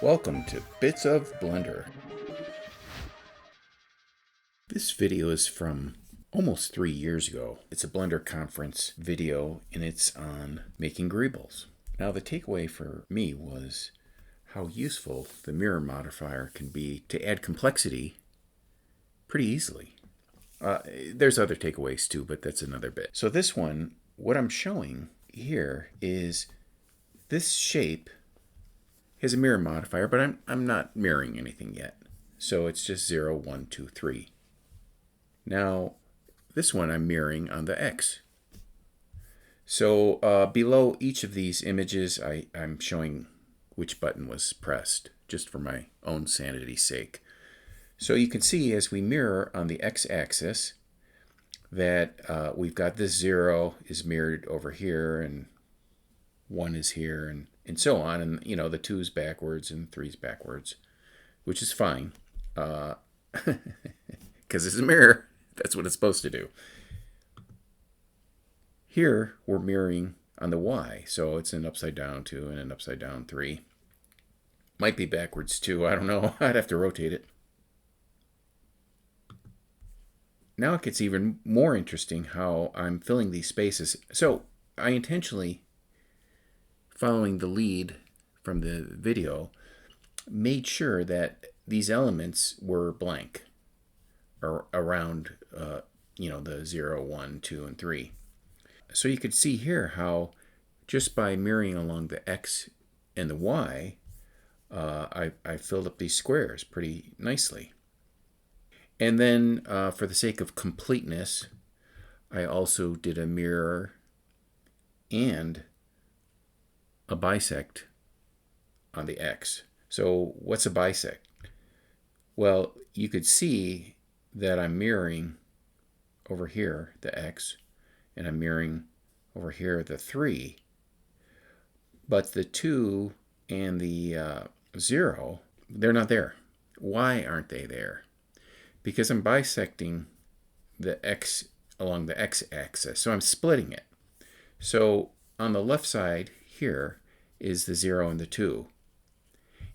Welcome to Bits of Blender. This video is from almost 3 years ago. It's a Blender conference video and it's on making greebles. Now the takeaway for me was how useful the mirror modifier can be to add complexity pretty easily. There's other takeaways too, but that's another bit. So this one, what I'm showing here is this shape has a mirror modifier, but I'm not mirroring anything yet. So it's just 0, 1, 2, 3. Now, this one I'm mirroring on the X. So below each of these images, I'm showing which button was pressed, just for my own sanity's sake. So you can see as we mirror on the X-axis that we've got this 0 is mirrored over here, and 1 is here, and so on, and you know the 2's backwards and 3's backwards, which is fine because it's a mirror. That's what it's supposed to do. Here we're mirroring on the Y, so it's an upside down 2 and an upside down 3. Might be backwards too, I don't know. I'd have to rotate it. Now it gets even more interesting how I'm filling these spaces. So I intentionally, following the lead from the video, made sure that these elements were blank or around the 0, 1, 2, and 3. So you could see here how just by mirroring along the X and the Y, I filled up these squares pretty nicely. And then for the sake of completeness, I also did a mirror and a bisect on the X. So what's a bisect? Well, you could see that I'm mirroring over here the X, and I'm mirroring over here the 3. But the 2 and the 0, they're not there. Why aren't they there? Because I'm bisecting the X along the X-axis. So I'm splitting it. So on the left side here is the 0 and the 2.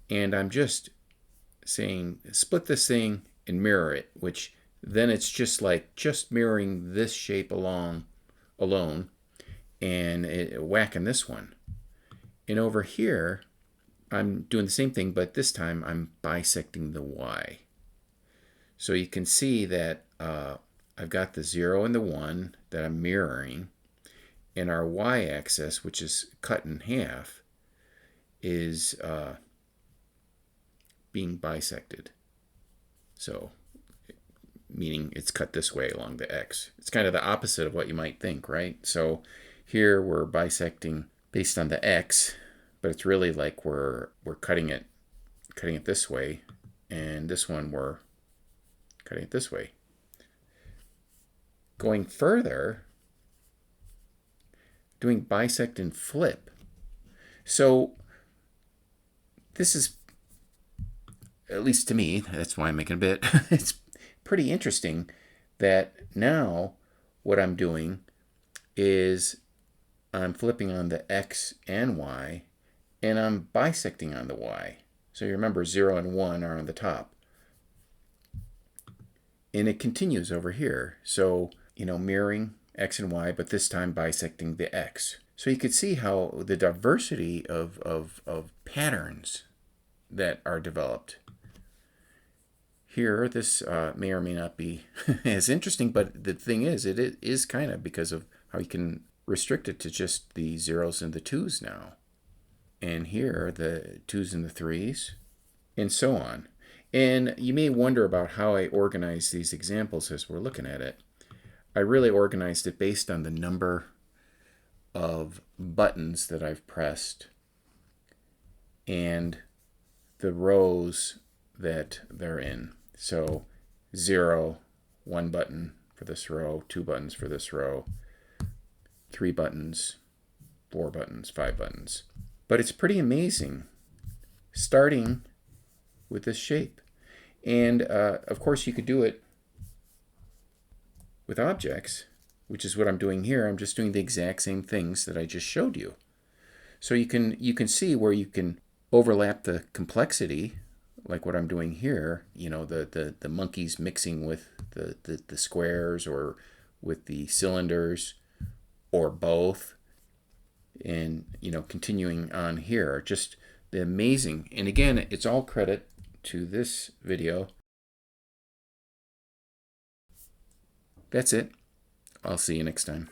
And I'm just saying split this thing and mirror it, which then it's just like just mirroring this shape alone and whacking this one. And over here I'm doing the same thing, but this time I'm bisecting the Y. So you can see that I've got the 0 and the 1 that I'm mirroring, and our Y-axis, which is cut in half, is being bisected. So, meaning it's cut this way along the X. It's kind of the opposite of what you might think, right? So here we're bisecting based on the X, but it's really like we're cutting it this way, and this one we're cutting it this way. Going further, doing bisect and flip. So this is, at least to me, that's why I'm making a bit, it's pretty interesting that now what I'm doing is I'm flipping on the X and Y, and I'm bisecting on the Y. So you remember 0 and 1 are on the top. And it continues over here. So, mirroring X and Y, but this time bisecting the X. So you could see how the diversity of patterns that are developed. Here, this may or may not be as interesting, but the thing is, it is kind of because of how you can restrict it to just the 0s and the 2s now. And here, the 2s and the 3s, and so on. And you may wonder about how I organize these examples as we're looking at it. I really organized it based on the number of buttons that I've pressed and the rows that they're in. So 0, 1 button for this row, 2 buttons for this row, 3 buttons, 4 buttons, 5 buttons. But it's pretty amazing, starting with this shape. And of course you could do it with objects, which is what I'm doing here. I'm just doing the exact same things that I just showed you. So you can see where you can overlap the complexity, like what I'm doing here, you know, the monkeys mixing with the squares or with the cylinders or both, and, you know, continuing on here, just the amazing, and again, it's all credit to this video. That's it. I'll see you next time.